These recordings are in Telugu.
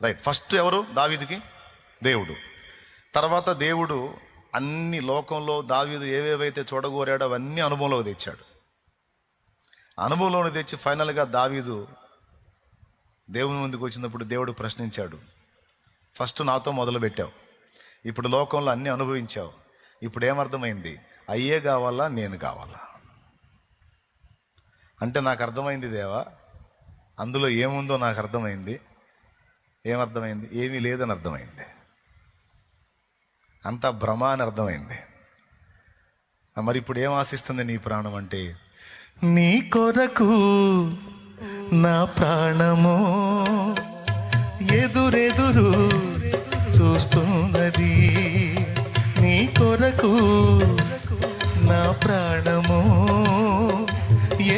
రైట్. ఫస్ట్ ఎవరు? దావీదుకి దేవుడు. తర్వాత దేవుడు అన్ని లోకంలో దావీదు ఏవేవైతే చూడగోరాడో అవన్నీ అనుభవంలోకి తెచ్చాడు. అనుభవంలోకి తెచ్చి ఫైనల్గా దావీదు దేవుని ముందుకు వచ్చినప్పుడు దేవుడు ప్రశ్నించాడు, ఫస్ట్ నాతో మొదలు పెట్టావు, ఇప్పుడు లోకంలో అన్నీ అనుభవించావు, ఇప్పుడు ఏమర్థమైంది? అయ్యే కావాలా నేను కావాలా? అంటే నాకు అర్థమైంది దేవా, అందులో ఏముందో నాకు అర్థమైంది. ఏమర్థమైంది? ఏమీ లేదని అర్థమైంది. అంతా భ్రమ అని అర్థమైంది. మరి ఇప్పుడు ఏం ఆశిస్తుంది నీ ప్రాణం అంటే, నీ కొరకు నా ప్రాణము ఎదురెదురు చూస్తున్నది, నీ కొరకు నా ప్రాణము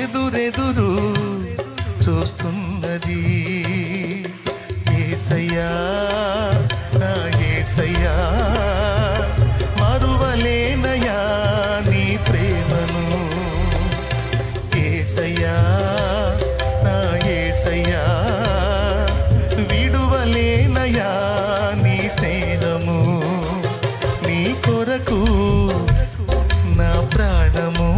ఎదురెదురు చూస్తున్నది. యేసయ్యా నా యేసయ్యా, మరువలేనయా నీ ప్రేమను. యేసయ్యా నా యేసయ్యా, విడువలేనయా నీ స్నేహము. నీ కొరకు నా ప్రాణము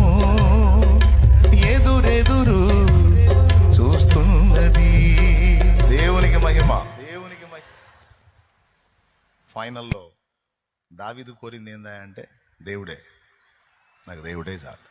ఎదురెదురు చూస్తున్నది. దేవునికి మహిమ. ఫైనల్లో దావీదు కోరింది ఏందా అంటే, దేవుడే, నాకు దేవుడే చాలు.